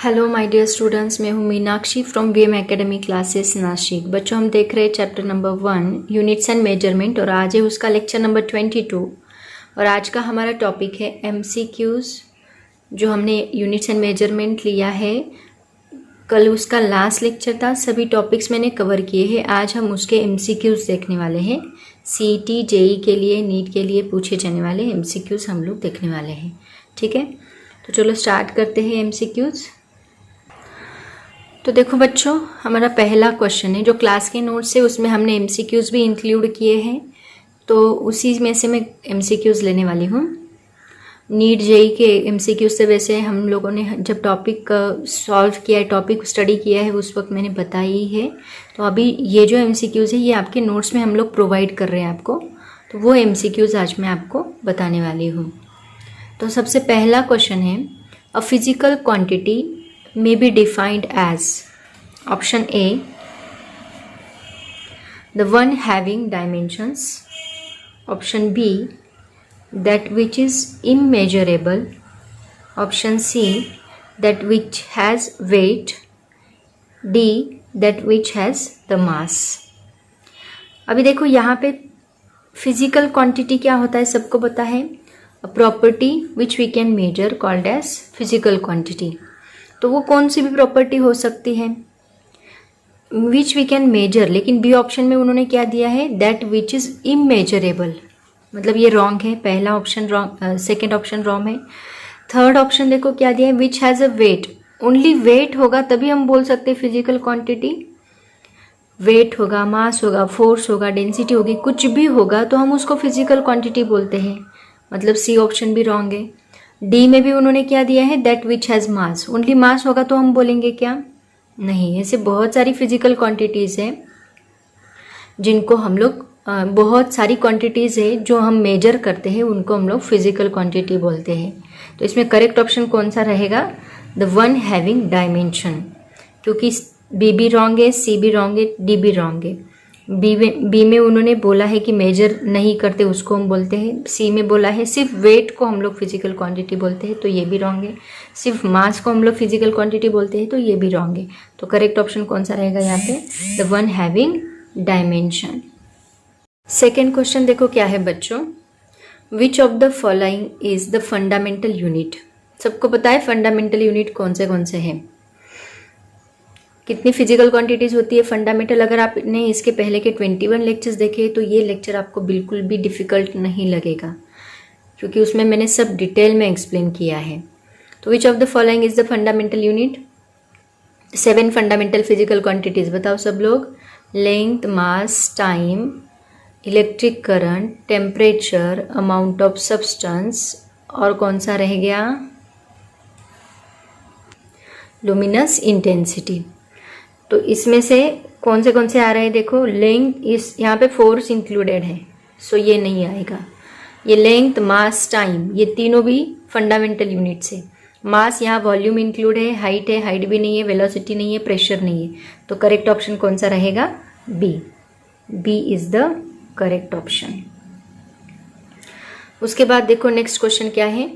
Hello my dear students, मैं हूँ Meenakshi from VM academy classes Nashik. बच्चों, हम देख रहे हैं chapter number 1 units and measurement और आज है उसका लेक्चर नंबर 22। और आज का हमारा टॉपिक है एमसीक्यूज़। जो हमने यूनिट्स एंड मेजरमेंट लिया है, कल उसका लास्ट लेक्चर था, सभी टॉपिक्स मैंने कवर किए हैं। आज हम उसके एमसीक्यूज़ देखने वाले हैं। सीईटी, जेई के लिए, नीट के लिए पूछे जाने वाले एमसीक्यूज़ हम लोग देखने वाले हैं। ठीक है, तो चलो स्टार्ट करते हैं एमसीक्यूज़। तो देखो बच्चों, हमारा पहला क्वेश्चन है जो क्लास के नोट्स है, उसमें हमने एमसीक्यूज़ भी इंक्लूड किए हैं, तो उसी में से मैं एमसीक्यूज़ लेने वाली हूँ। नीट जेई के एमसीक्यूज़ से वैसे हम लोगों ने जब टॉपिक सॉल्व किया है, टॉपिक स्टडी किया है, उस वक्त मैंने बताई है। तो अभी ये जो एमसीक्यूज़ है ये आपके नोट्स में हम लोग प्रोवाइड कर रहे हैं आपको, तो वो एमसीक्यूज़ आज मैं आपको बताने वाली हूँ। तो सबसे पहला क्वेश्चन है, a physical quantity may be defined as option A, the one having dimensions, option B, that which is immeasurable, option C, that which has weight, D, that which has the mass। अभी देखो यहाँ पे physical quantity क्या होता है, सबको पता है। a property which we can measure called as physical quantity। तो वो कौन सी भी प्रॉपर्टी हो सकती है विच वी कैन मेजर, लेकिन बी ऑप्शन में उन्होंने क्या दिया है, दैट विच इज इमेजरेबल। मतलब ये रॉन्ग है, पहला option wrong, second option wrong है। थर्ड ऑप्शन देखो क्या दिया है, which has a weight. Only weight होगा तभी हम बोल सकते हैं फिजिकल क्वांटिटी। वेट होगा, मास होगा, फोर्स होगा, डेंसिटी होगी, कुछ भी होगा तो हम उसको फिजिकल क्वांटिटी बोलते हैं। मतलब सी ऑप्शन भी रॉन्ग है। डी में भी उन्होंने क्या दिया है, that which has mass. Only mass होगा तो हम बोलेंगे क्या, नहीं। ऐसे बहुत सारी फिजिकल क्वांटिटीज़ हैं जिनको हम लोग, बहुत सारी क्वांटिटीज़ है जो हम मेजर करते हैं, उनको हम लोग फिजिकल क्वांटिटी बोलते हैं। तो इसमें करेक्ट ऑप्शन कौन सा रहेगा, द वन हैविंग डायमेंशन, क्योंकि बी भी रॉन्ग है, सी भी रॉन्ग है, डी भी रॉन्ग है। बी में उन्होंने बोला है कि मेजर नहीं करते उसको हम बोलते हैं। सी में बोला है सिर्फ वेट को हम लोग फिजिकल क्वांटिटी बोलते हैं, तो ये भी रॉन्ग है। सिर्फ मास को हम लोग फिजिकल क्वांटिटी बोलते हैं, तो ये भी रॉन्ग है। तो करेक्ट ऑप्शन कौन सा रहेगा यहाँ पे, the one having dimension. Second question देखो क्या है बच्चों, विच of the following is the fundamental unit. सबको पता है फंडामेंटल यूनिट कौन से हैं। कितनी फिजिकल क्वांटिटीज़ होती है फंडामेंटल। अगर आपने इसके पहले के 21 लेक्चर्स देखे तो ये लेक्चर आपको बिल्कुल भी डिफ़िकल्ट नहीं लगेगा, क्योंकि उसमें मैंने सब डिटेल में एक्सप्लेन किया है। तो विच of the following is the fundamental unit. 7 fundamental physical quantities बताओ सब लोग, length, mass, time, electric current, temperature, amount of substance, और कौन सा रह गया, लुमिनस इंटेंसिटी। तो इसमें से कौन से आ रहे हैं देखो, लेंथ, इस यहाँ पे फोर्स इंक्लूडेड है, सो ये नहीं आएगा। ये लेंथ, मास, टाइम, ये तीनों भी फंडामेंटल यूनिट्स है। मास यहाँ वॉल्यूम इंक्लूड है, हाइट भी नहीं है, वेलोसिटी नहीं है, प्रेशर नहीं है। तो करेक्ट ऑप्शन कौन सा रहेगा, B is the correct option. उसके बाद देखो नेक्स्ट क्वेश्चन क्या है,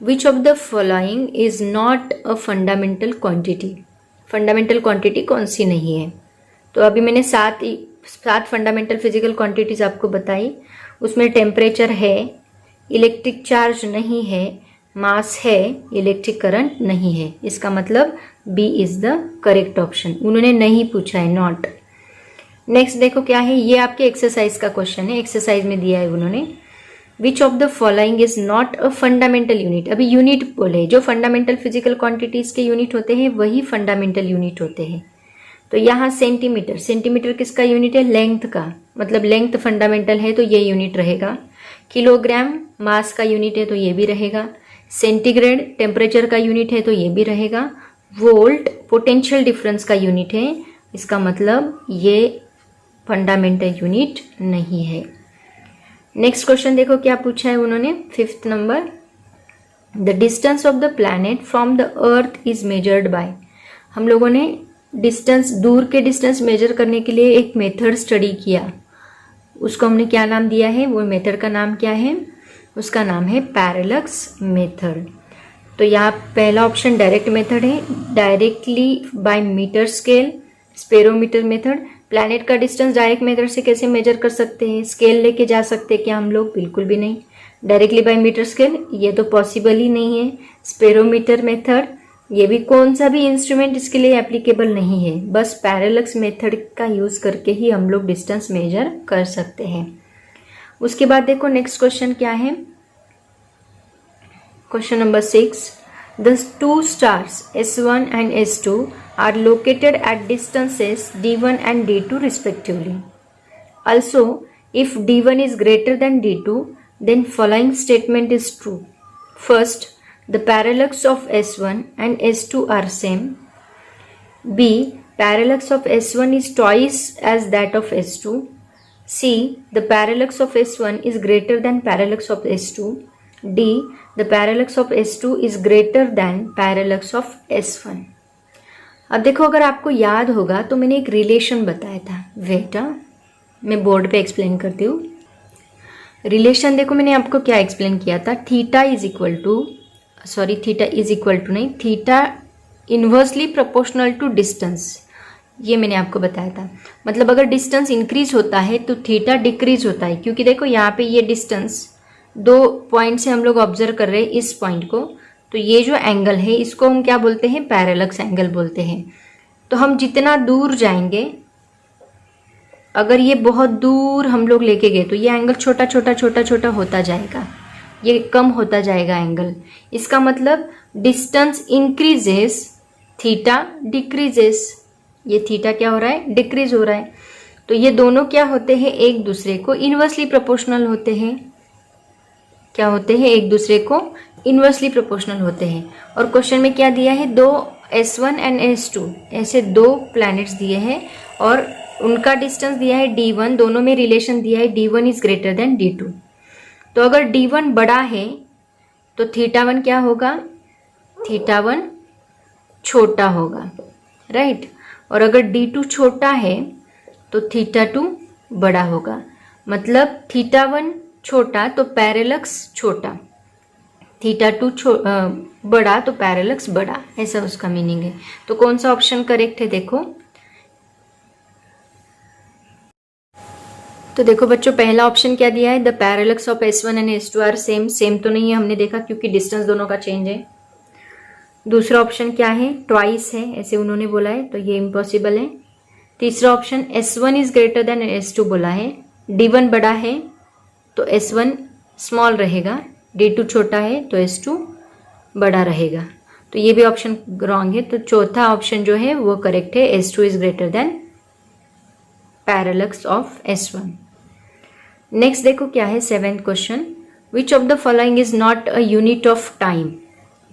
which of the following is not a fundamental quantity. Fundamental quantity कौन सी नहीं है। तो अभी मैंने 7 फंडामेंटल फिजिकल क्वांटिटीज आपको बताई। उसमें टेम्परेचर है, इलेक्ट्रिक चार्ज नहीं है, मास है, इलेक्ट्रिक करंट नहीं है। इसका मतलब B is the correct option. उन्होंने नहीं पूछा है, नॉट। नेक्स्ट देखो क्या है, ये आपके एक्सरसाइज का क्वेश्चन है, एक्सरसाइज में दिया है उन्होंने, विच of the following is not a fundamental unit. अभी यूनिट बोले, जो फंडामेंटल फिजिकल क्वांटिटीज के यूनिट होते हैं वही फंडामेंटल यूनिट होते हैं। तो यहाँ सेंटीमीटर किसका यूनिट है, लेंथ का, मतलब लेंथ फंडामेंटल है तो ये यूनिट रहेगा। किलोग्राम मास का यूनिट है तो ये भी रहेगा। सेंटीग्रेड टेम्परेचर का यूनिट है तो ये भी रहेगा। वोल्ट पोटेंशियल डिफरेंस का यूनिट है, इसका मतलब ये फंडामेंटल यूनिट नहीं है। नेक्स्ट क्वेश्चन देखो क्या पूछा है उन्होंने, 5th number, the distance of the planet from the earth is measured by. हम लोगों ने डिस्टेंस, दूर के डिस्टेंस मेजर करने के लिए एक मेथड स्टडी किया, उसको हमने क्या नाम दिया है, वो मेथड का नाम क्या है, उसका नाम है पैरेलक्स मेथड। तो यहाँ पहला ऑप्शन डायरेक्ट मेथड है, directly by meter scale, spherometer method. Planet का डिस्टेंस डायरेक्ट मेथड से कैसे मेजर कर सकते हैं, स्केल लेके जा सकते हैं क्या हम लोग? बिल्कुल भी नहीं। डायरेक्टली बाय मीटर स्केल ये तो पॉसिबल ही नहीं है। स्पेरोमीटर मेथड ये भी कौन सा भी इंस्ट्रूमेंट इसके लिए एप्लीकेबल नहीं है। बस पैरेलक्स मेथड का यूज करके ही हम लोग डिस्टेंस मेजर कर सकते हैं। उसके बाद देखो नेक्स्ट क्वेश्चन क्या है, question number 6। The two stars S1 and S2 are located at distances D1 and D2 respectively. Also, if D1 is greater than D2, then following statement is true. First, the parallax of S1 and S2 are same. B, parallax of S1 is twice as that of S2. C, the parallax of S1 is greater than parallax of S2. D, the parallax of S2 is greater than parallax of S1. अब देखो अगर आपको याद होगा तो मैंने एक relation बताया था। वेट, मैं बोर्ड पे एक्सप्लेन करती हूँ। रिलेशन देखो मैंने आपको क्या एक्सप्लेन किया था, थीटा इज इक्वल टू नहीं, theta inversely proportional to distance, ये मैंने आपको बताया था। मतलब अगर डिस्टेंस इंक्रीज होता है तो थीटा डिक्रीज होता है, क्योंकि देखो यहाँ पे ये डिस्टेंस 2 पॉइंट से हम लोग ऑब्जर्व कर रहे हैं इस पॉइंट को, तो ये जो एंगल है इसको हम क्या बोलते हैं? पैरेलक्स एंगल बोलते हैं। तो हम जितना दूर जाएंगे, अगर ये बहुत दूर हम लोग लेके गए तो ये एंगल छोटा छोटा होता जाएगा, ये कम होता जाएगा एंगल। इसका मतलब डिस्टेंस इंक्रीजेस, थीटा डिक्रीजेस। ये थीटा क्या हो रहा है? डिक्रीज हो रहा है। तो ये दोनों क्या होते हैं? एक दूसरे को इन्वर्सली प्रोपोर्शनल होते हैं। क्या होते हैं? एक दूसरे को इन्वर्सली प्रोपोर्शनल होते हैं। और क्वेश्चन में क्या दिया है? 2 S1 एंड S2 ऐसे 2 प्लैनेट्स दिए हैं और उनका डिस्टेंस दिया है D1, दोनों में रिलेशन दिया है D1 is greater then D2। तो अगर D1 बड़ा है तो θ1 क्या होगा? θ1 छोटा होगा, राइट। और अगर D2 छोटा है तो θ2 बड़ा होगा। मतलब θ1 छोटा तो पैरेलक्स छोटा, θ2 बड़ा तो पैरेलक्स बड़ा, ऐसा उसका मीनिंग है। तो कौन सा ऑप्शन करेक्ट है देखो। तो देखो बच्चों पहला ऑप्शन क्या दिया है? The parallax of S1 and S2 are same. Same तो नहीं है, हमने देखा क्योंकि डिस्टेंस दोनों का चेंज है। दूसरा ऑप्शन क्या है? ट्वाइस है, ऐसे उन्होंने बोला है, तो ये इम्पॉसिबल है। तीसरा option S1 is greater then S2 बोला है, D1 बड़ा है तो S1 स्मॉल रहेगा, D2 छोटा है तो S2 बड़ा रहेगा। तो ये भी ऑप्शन रॉन्ग है। तो चौथा ऑप्शन जो है वो करेक्ट है, S2 is greater than parallax of S1। Next देखो क्या है 7th question, which of the following is not a unit of time.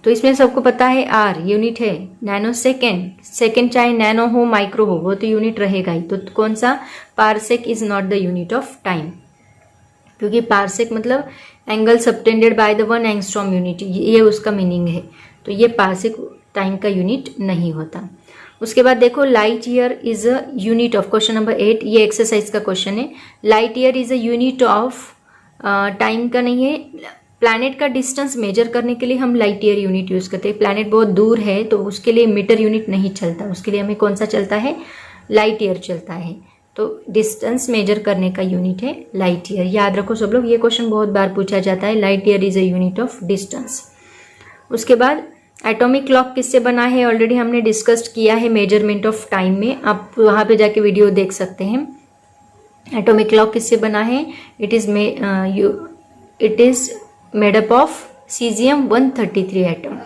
तो इसमें सबको पता है R यूनिट है, नैनो सेकेंड चाहे नैनो हो माइक्रो हो वो तो यूनिट रहेगा ही। तो कौन सा? Parsec is not the unit of time, क्योंकि पारसेक मतलब angle subtended by the 1 angstrom unit, ये उसका मीनिंग है। तो ये पारसेक टाइम का यूनिट नहीं होता। उसके बाद देखो light year is a unit of, question number 8, ये एक्सरसाइज का क्वेश्चन है। Light year is a unit of time का नहीं है। प्लैनेट का डिस्टेंस मेजर करने के लिए हम लाइट ईयर यूनिट यूज करते हैं। प्लैनेट बहुत दूर है तो उसके लिए मीटर यूनिट नहीं चलता, उसके लिए हमें कौन सा चलता है? लाइट ईयर चलता है। तो डिस्टेंस मेजर करने का यूनिट है लाइट ईयर। याद रखो सब लोग, ये क्वेश्चन बहुत बार पूछा जाता है, light year is a unit of distance. उसके बाद एटॉमिक क्लॉक किससे बना है? ऑलरेडी हमने डिस्कस्ड किया है मेजरमेंट ऑफ टाइम में, आप वहाँ पे जाके वीडियो देख सकते हैं। एटॉमिक क्लॉक किससे बना है? It is made up of caesium 133 atom,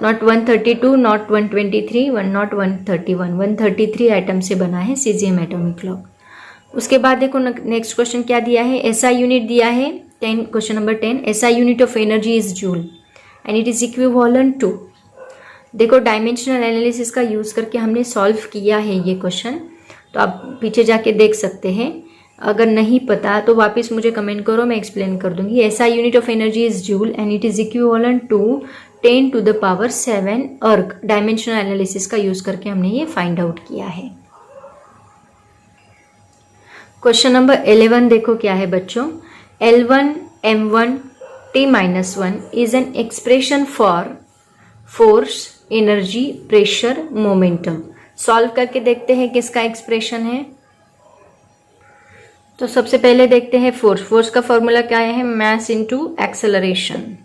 not 132, not 123, not 131, 133 atom से बना है सीजियम एटॉमिक क्लॉक। उसके बाद देखो नेक्स्ट क्वेश्चन क्या दिया है? एसआई यूनिट दिया है 10, question number 10, SI unit of energy is joule and it is equivalent to. देखो डायमेंशनल एनालिसिस का यूज करके हमने सॉल्व किया है ये क्वेश्चन, तो आप पीछे जाके देख सकते हैं। अगर नहीं पता तो वापस मुझे कमेंट करो, मैं एक्सप्लेन कर दूंगी। SI unit of energy is joule and it is equivalent to 10 to the power 7 अर्क। डायमेंशनल एनालिसिस का यूज करके हमने ये फाइंड आउट किया है। क्वेश्चन नंबर 11 देखो क्या है बच्चों, L1 M1 t minus 1 is an expression for force, energy, pressure, momentum. Solve करके देखते हैं किसका एक्सप्रेशन है. तो सबसे पहले देखते हैं फोर्स. फोर्स का फॉर्मूला क्या है? Mass into acceleration.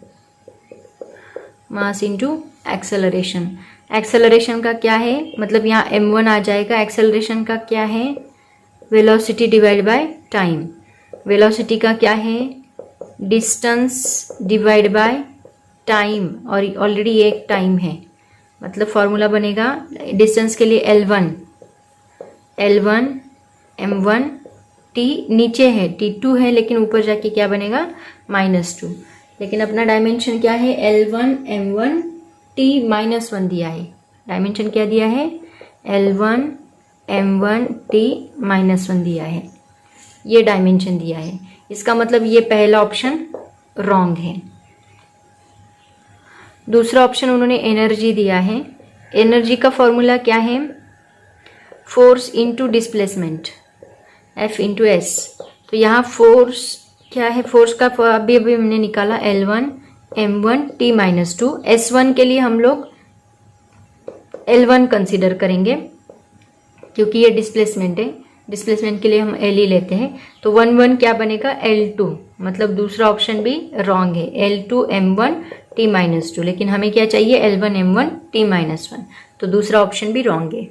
Mass into acceleration. Acceleration का क्या है? मतलब यहाँ m1 आ जाएगा. एक्सेलरेशन का क्या है? Velocity divide by time. Velocity का क्या है? डिस्टेंस डिवाइड बाय टाइम, और ऑलरेडी एक टाइम है. मतलब फॉर्मूला बनेगा डिस्टेंस के लिए L1 m1 t नीचे है t2 है, लेकिन ऊपर जाके क्या बनेगा? -2. लेकिन अपना डायमेंशन क्या है? L1 m1 t -1 दिया है. डायमेंशन क्या दिया है? L1 m1 t -1 दिया है. ये डायमेंशन दिया है. इसका मतलब ये पहला ऑप्शन रॉन्ग है. दूसरा ऑप्शन उन्होंने एनर्जी दिया है. एनर्जी का फॉर्मूला क्या है? Force into displacement, F into S. तो यहाँ फोर्स क्या है? फोर्स का अभी हमने निकाला L1 m1 t -2. S1 के लिए हम लोग L1 कंसिडर करेंगे क्योंकि ये डिस्प्लेसमेंट है. डिस्प्लेसमेंट के लिए हम L ही लेते हैं. तो 1 क्या बनेगा? L2. मतलब दूसरा ऑप्शन भी रॉन्ग है. L2 m1 t -2. लेकिन हमें क्या चाहिए? L1 m1 t -1. तो दूसरा ऑप्शन भी रॉन्ग है.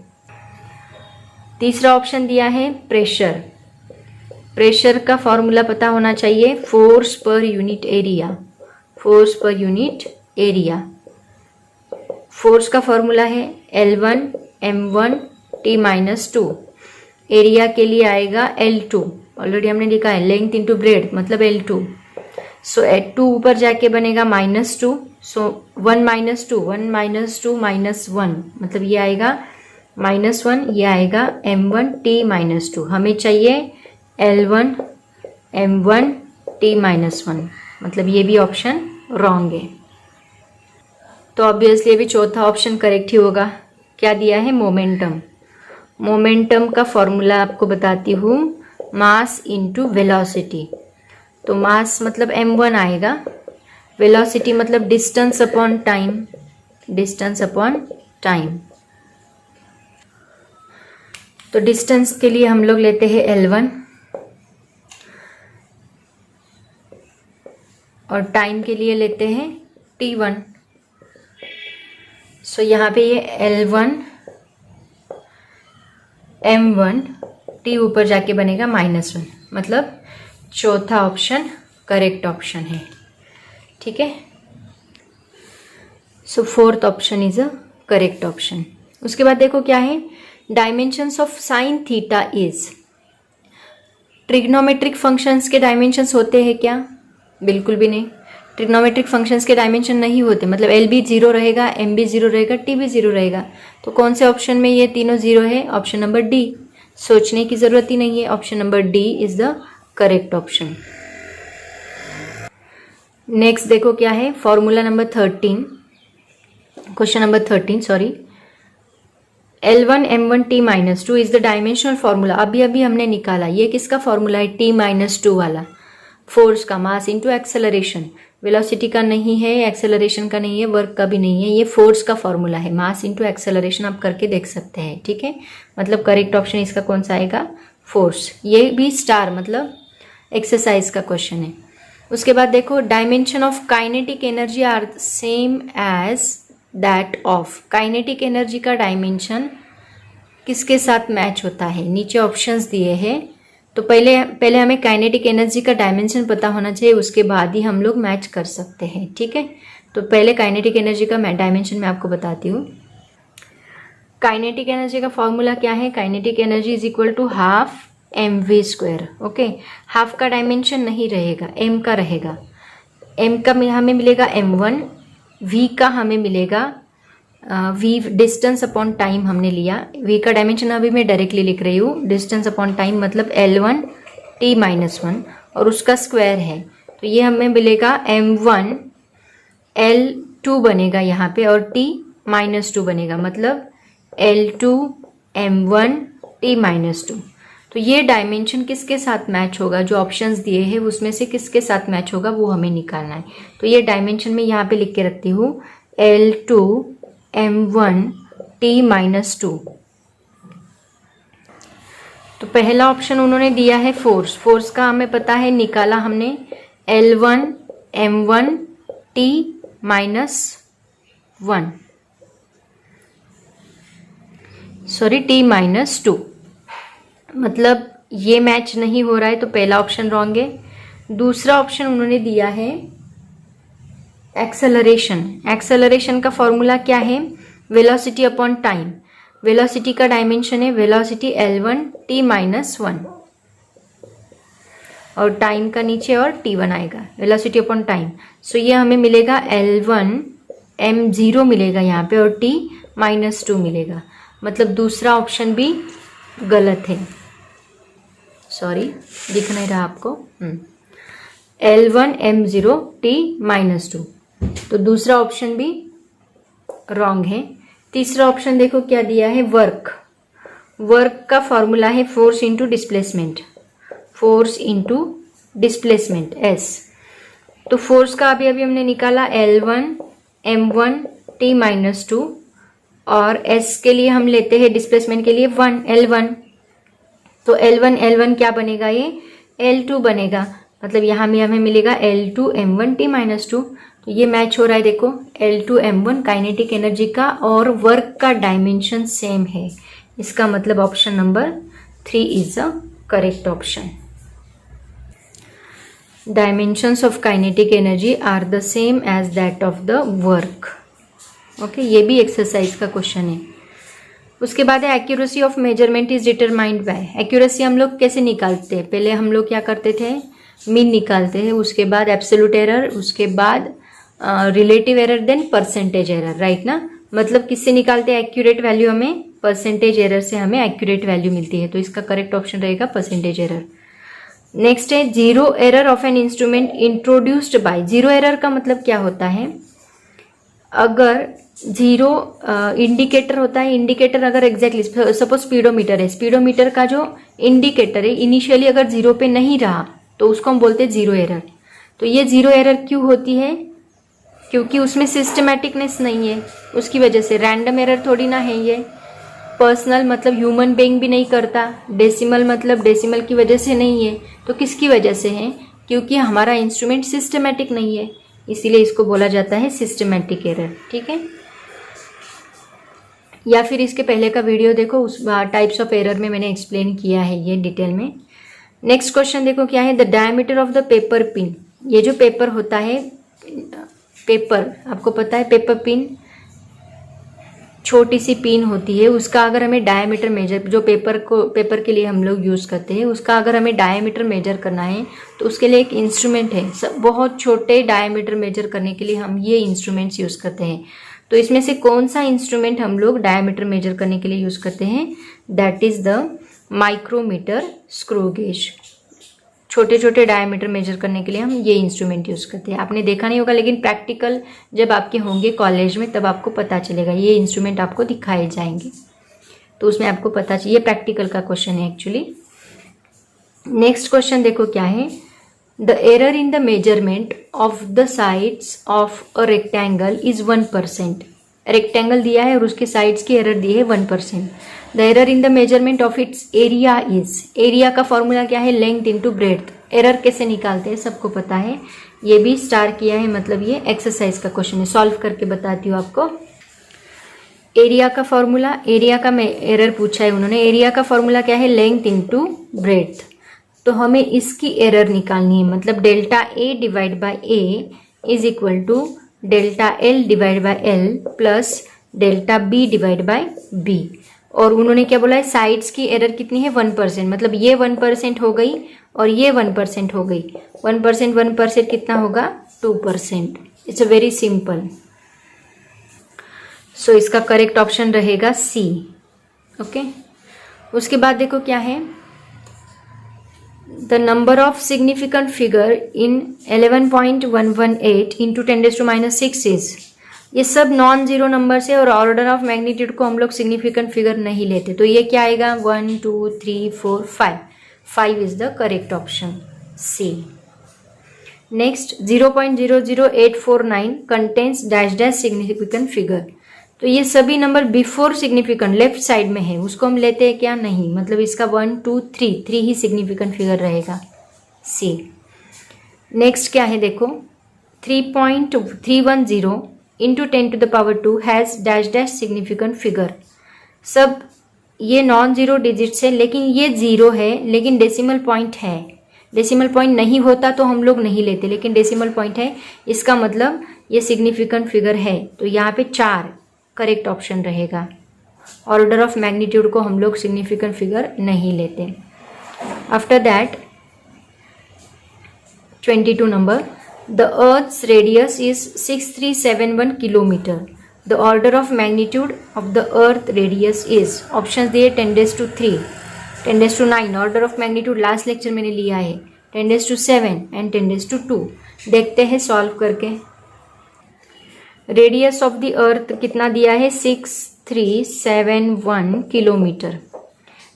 तीसरा ऑप्शन दिया है प्रेशर. प्रेशर का फॉर्मूला पता होना चाहिए. Force per unit area. Force per unit area. Force का फॉर्मूला है L1 m1 t -2. एरिया के लिए आएगा L2. ऑलरेडी हमने लिखा है लेंथ इंटू ब्रेड, मतलब L2. सो 2 ऊपर जाके बनेगा -2. सो 1 -2 -1, मतलब ये आएगा -1. ये आएगा m1 t -2. हमें चाहिए L1 m1 t -1. मतलब ये भी ऑप्शन रॉन्ग है. तो ऑब्वियसली भी चौथा ऑप्शन करेक्ट ही होगा. क्या दिया है? मोमेंटम. मोमेंटम का फॉर्मूला आपको बताती हूँ. Mass into velocity. तो मास मतलब m1 आएगा. वेलोसिटी मतलब distance upon time. Distance upon time. तो डिस्टेंस के लिए हम लोग लेते हैं L1 और टाइम के लिए लेते हैं T1. सो यहाँ पे ये L1 m1 t ऊपर जाके बनेगा -1. मतलब चौथा ऑप्शन करेक्ट ऑप्शन है. ठीक है. So fourth option is a correct option. उसके बाद देखो क्या है? Dimensions of sine theta is. Trigonometric functions के डायमेंशंस होते हैं क्या? बिल्कुल भी नहीं. ट्रिग्नोमेट्रिक फंक्शंस के डायमेंशन नहीं होते. मतलब L भी 0 रहेगा, M भी 0 रहेगा, T भी 0 रहेगा. तो कौन से ऑप्शन में ये तीनों 0 है? Option number D. सोचने की जरूरत ही नहीं है. Option number D is the correct option. Next देखो क्या है? Formula number 13. Question number 13 sorry. L1 m1 t -2 is the dimensional formula. अभी हमने निकाला. ये किसका फॉर्मूला है? t -2 वाला. फोर्स का. Mass into acceleration. वेलोसिटी का नहीं है, एक्सेलरेशन का नहीं है, वर्क का भी नहीं है. ये फोर्स का फॉर्मूला है. मास इंटू एक्सेलरेशन आप करके देख सकते हैं. ठीक है. मतलब करेक्ट ऑप्शन इसका कौन सा आएगा? फोर्स. ये भी स्टार मतलब एक्सरसाइज का क्वेश्चन है. उसके बाद देखो dimension of kinetic energy are same as that of. Kinetic energy का डायमेंशन किसके साथ मैच होता है? नीचे ऑप्शंस दिए हैं. तो पहले हमें काइनेटिक एनर्जी का डायमेंशन पता होना चाहिए. उसके बाद ही हम लोग मैच कर सकते हैं. ठीक है. तो पहले काइनेटिक एनर्जी का डायमेंशन मैं आपको बताती हूँ. काइनेटिक एनर्जी का फॉर्मूला क्या है? Kinetic energy is equal to half mv². Okay. Half का डायमेंशन नहीं रहेगा, m का रहेगा. m का हमें मिलेगा m1. v का हमें मिलेगा v डिस्टेंस अपॉन टाइम हमने लिया. v का डायमेंशन अभी मैं डायरेक्टली लिख रही हूँ. डिस्टेंस अपॉन टाइम मतलब L1 t -1 और उसका स्क्वायर है. तो ये हमें मिलेगा m1 L2 बनेगा यहाँ पे और t -2 बनेगा. मतलब L2 m1 t -2. तो ये डायमेंशन किसके साथ मैच होगा, जो ऑप्शंस दिए हैं उसमें से किसके साथ मैच होगा वो हमें निकालना है। तो ये डायमेंशन में यहाँ पे लिख के रखती हूँ L2 M1 T-2। तो पहला ऑप्शन उन्होंने दिया है फोर्स, फोर्स का हमें पता है, निकाला हमने L1 M1 T-1 sorry T-2, मतलब ये मैच नहीं हो रहा है तो पहला ऑप्शन रॉन्ग है। दूसरा ऑप्शन उन्होंने दिया है एक्सेलरेशन, एक्सेलरेशन का फॉर्मूला क्या है, वेलोसिटी अपॉन टाइम, वेलोसिटी का डायमेंशन है वेलोसिटी L1 T-1 और टाइम का नीचे और T1 आएगा, वेलोसिटी अपॉन टाइम। सो ये हमें मिलेगा L1 M0 मिलेगा यहाँ पे और T-2 मिलेगा, मतलब दूसरा ऑप्शन भी गलत है, सॉरी दिख नहीं रहा आपको, L1 M0 T-2, तो दूसरा ऑप्शन भी रॉन्ग है। तीसरा ऑप्शन देखो क्या दिया है, वर्क, वर्क का फॉर्मूला है force into displacement, force into displacement S। तो फोर्स का अभी अभी हमने निकाला L1 M1 T-2 और S के लिए हम लेते हैं डिस्प्लेसमेंट के लिए L1, तो L1 क्या बनेगा, ये L2 बनेगा, मतलब यहाँ में हमें मिलेगा L2 M1 T-2। तो ये मैच हो रहा है, देखो L2 M1 काइनेटिक एनर्जी का और वर्क का डायमेंशन सेम है, इसका मतलब option number 3 is a correct option. Dimensions of kinetic energy are the same as that of the work. Okay, ये भी एक्सरसाइज का क्वेश्चन है। उसके बाद है accuracy of measurement is determined by, accuracy हम लोग कैसे निकालते हैं, पहले हम लोग क्या करते थे, मीन निकालते हैं, उसके बाद एब्सोल्यूट एरर, उसके बाद relative error, then percentage error, right ना, मतलब किससे निकालते हैं एक्यूरेट वैल्यू, हमें परसेंटेज एरर से हमें एक्यूरेट वैल्यू मिलती है, तो इसका करेक्ट ऑप्शन रहेगा परसेंटेज एरर। नेक्स्ट है zero error of an instrument introduced by, zero error का मतलब क्या होता है, अगर जीरो इंडिकेटर होता है, इंडिकेटर अगर एग्जैक्टली सपोज स्पीडोमीटर है, स्पीडोमीटर का जो इंडिकेटर है इनिशियली अगर जीरो पे नहीं रहा तो उसको हम बोलते हैं जीरो एरर। तो ये जीरो एरर क्यों होती है, क्योंकि उसमें सिस्टमैटिकनेस नहीं है, उसकी वजह से, रैंडम एरर थोड़ी ना है ये, पर्सनल मतलब ह्यूमन बीइंग भी नहीं करता, डेसिमल मतलब डेसिमल की वजह से नहीं है, तो किसकी वजह से है, क्योंकि हमारा इंस्ट्रूमेंट सिस्टमैटिक नहीं है, इसीलिए इसको बोला जाता है सिस्टमैटिक एरर। ठीक है, या फिर इसके पहले का वीडियो देखो, उस टाइप्स ऑफ एरर में मैंने एक्सप्लेन किया है ये डिटेल में। नेक्स्ट क्वेश्चन देखो क्या है, the diameter of the paper pin, ये जो पेपर होता है, पेपर आपको पता है, पेपर पिन छोटी सी पिन होती है, उसका अगर हमें डायमीटर मेजर, जो पेपर के लिए हम लोग यूज़ करते हैं, उसका अगर हमें डायमीटर मेजर करना है तो उसके लिए एक इंस्ट्रूमेंट है, बहुत छोटे डायमीटर मेजर करने के लिए हम ये इंस्ट्रूमेंट्स यूज़ करते हैं। तो इसमें से कौन सा इंस्ट्रूमेंट हम लोग डायमीटर मेजर करने के लिए यूज़ करते हैं, that is the micrometer screw gauge. छोटे छोटे डायमीटर मेजर करने के लिए हम ये इंस्ट्रूमेंट यूज़ करते हैं। आपने देखा नहीं होगा, लेकिन प्रैक्टिकल जब आपके होंगे कॉलेज में तब आपको पता चलेगा, ये इंस्ट्रूमेंट आपको दिखाए जाएंगे, तो उसमें आपको पता चाहिए, ये प्रैक्टिकल का क्वेश्चन है एक्चुअली। नेक्स्ट क्वेश्चन देखो क्या है, the error in the measurement of the sides of a rectangle is 1%। Rectangle दिया है और उसके साइड्स की एरर दी है 1%। The error in the measurement of its area is, area का फॉर्मूला क्या है, लेंथ इंटू ब्रेड्थ। एरर कैसे निकालते हैं सबको पता है, ये भी स्टार किया है, मतलब ये एक्सरसाइज का क्वेश्चन है, सॉल्व करके बताती हूँ आपको। एरिया का फॉर्मूला, एरिया का एरर पूछा है उन्होंने, एरिया का फॉर्मूला क्या है, लेंथ इंटू ब्रेड्थ। तो हमें इसकी एरर निकालनी है, मतलब delta A divide by A is equal to delta L divide by L plus delta B divide by B. और उन्होंने क्या बोला है, साइड्स की एरर कितनी है 1%, मतलब ये 1% हो गई और ये 1% हो गई, 1% कितना होगा 2%। इट्स अ वेरी सिंपल, सो इसका करेक्ट ऑप्शन रहेगा सी। ओके, उसके बाद देखो क्या है, the number of significant figure in 11.118 into 10⁻⁶ is, ये सब नॉन जीरो नंबर से और ऑर्डर ऑफ मैग्नीट्यूड को हम लोग सिग्निफिकेंट फिगर नहीं लेते, तो ये क्या आएगा 1 2 3 4 5, 5 is the correct option C. Next 0.00849 contains dash dash significant figure, तो ये सभी number before significant left side में है, उसको हम लेते हैं क्या, नहीं, मतलब इसका 1 2 3 ही सिग्निफिकेंट फिगर रहेगा सी। नेक्स्ट क्या है देखो 3.310 into 10 to the power 2 has dash dash significant figure. सब ये नॉन जीरो डिजिट्स है, लेकिन ये जीरो है, लेकिन डेसिमल पॉइंट है। डेसिमल पॉइंट नहीं होता तो हम लोग नहीं लेते, लेकिन डेसिमल पॉइंट है, इसका मतलब ये सिग्निफिकेंट फिगर है, तो यहाँ पे 4 करेक्ट ऑप्शन रहेगा। ऑर्डर ऑफ मैग्नीट्यूड को हम लोग सिग्निफिकेंट फिगर नहीं लेते। After that 22 number, the Earth's radius is 6371 kilometer. The order of magnitude of the Earth radius is, options दिए 10⁻3, 10⁻9, order of magnitude last lecture मैंने लिया है 10⁻7 एंड 10⁻2। देखते हैं सॉल्व करके। रेडियस ऑफ द अर्थ कितना दिया है 6371 किलोमीटर,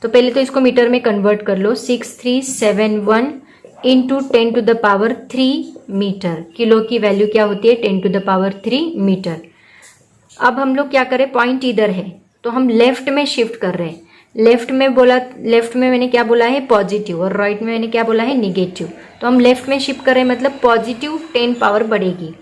तो पहले तो इसको मीटर में कन्वर्ट कर लो, 6371 into 10 to the power 3 metre. Kilo की वैल्यू क्या होती है 10 टू द पावर 3 मीटर। अब हम लोग क्या करें, पॉइंट इधर है तो हम लेफ्ट में शिफ्ट कर रहे हैं। लेफ्ट में मैंने क्या बोला है पॉजिटिव, और राइट में मैंने क्या बोला है निगेटिव, तो हम लेफ्ट में शिफ्ट कर रहे हैं, मतलब पॉजिटिव 10 पावर बढ़ेगी।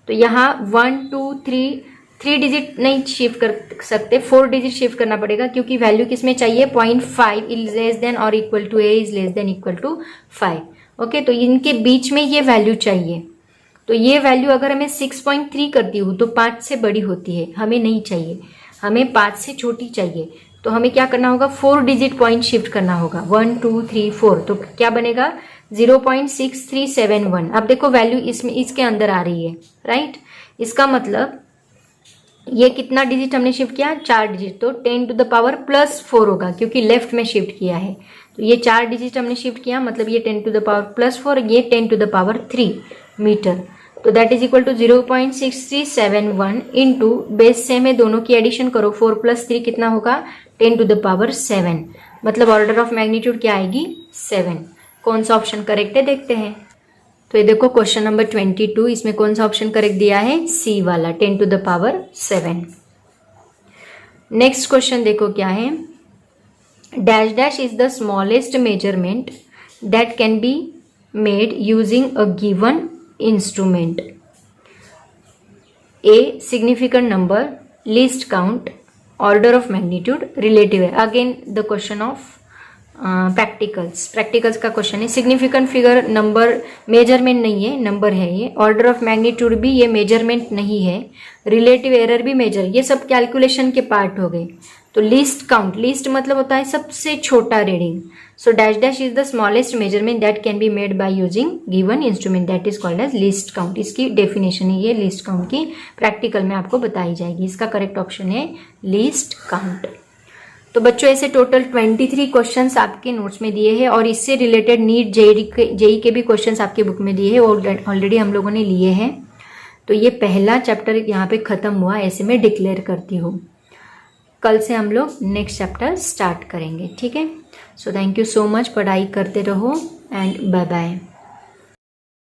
तो यहाँ 1 2 3 डिजिट नहीं शिफ्ट कर सकते, 4 डिजिट शिफ्ट करना पड़ेगा, क्योंकि वैल्यू किस में चाहिए 0.5 इज लेस देन और equal to a is less than equal to 5। Okay, तो इनके बीच में ये वैल्यू चाहिए। तो ये वैल्यू अगर हमें 6.3 करती हूँ तो 5 से बड़ी होती है, हमें नहीं चाहिए, हमें 5 से छोटी चाहिए। तो हमें क्या करना होगा 4 डिजिट पॉइंट शिफ्ट करना होगा 1 2 3 4, तो क्या बनेगा 0.6371। अब देखो वैल्यू इसके अंदर आ रही है, राइट। इसका मतलब ये कितना डिजिट हमने शिफ्ट किया 4 डिजिट, तो 10 टू द पावर +4 होगा, क्योंकि लेफ्ट में शिफ्ट किया है। तो ये 4 डिजिट हमने शिफ्ट किया, मतलब ये 10 टू द पावर +4, ये 10 टू द पावर 3 मीटर। तो that is equal to 0.6371 into base से में दोनों की एडिशन करो, 4 + 3 कितना होगा 10 टू द पावर 7, मतलब ऑर्डर ऑफ मैग्नीट्यूड क्या आएगी 7। कौन सा ऑप्शन करेक्ट है देखते हैं। तो ये देखो क्वेश्चन नंबर 22, इसमें कौन सा ऑप्शन करेक्ट दिया है सी वाला 10 to the power 7। Next question देखो क्या है, dash dash is the smallest measurement that can be made using a given instrument. A significant number, least count, order of magnitude, relative है। Again the question of practicals का question है। Significant figure number measurement नहीं है, number है ये। Order of magnitude भी ये measurement नहीं है। रिलेटिव एरर भी मेजर, ये सब कैलकुलेशन के पार्ट हो गए। तो लीस्ट काउंट, लीस्ट मतलब होता है सबसे छोटा reading. So dash dash is the smallest measurement that can be made by using given instrument that is called as least count. इसकी डेफिनेशन है ये लीस्ट काउंट की, प्रैक्टिकल में आपको बताई जाएगी। इसका करेक्ट ऑप्शन है लीस्ट काउंट। तो बच्चों ऐसे टोटल 23 क्वेश्चंस आपके नोट्स में दिए हैं, और इससे रिलेटेड नीट जेई के भी क्वेश्चंस आपके बुक में दिए हैं, ऑलरेडी हम लोगों ने लिए हैं। तो ये पहला चैप्टर यहाँ पे खत्म हुआ, ऐसे मैं डिक्लेयर करती हूँ। कल से हम लोग नेक्स्ट चैप्टर स्टार्ट करेंगे, ठीक है। So thank you so much, पढ़ाई करते रहो एंड बाय बाय।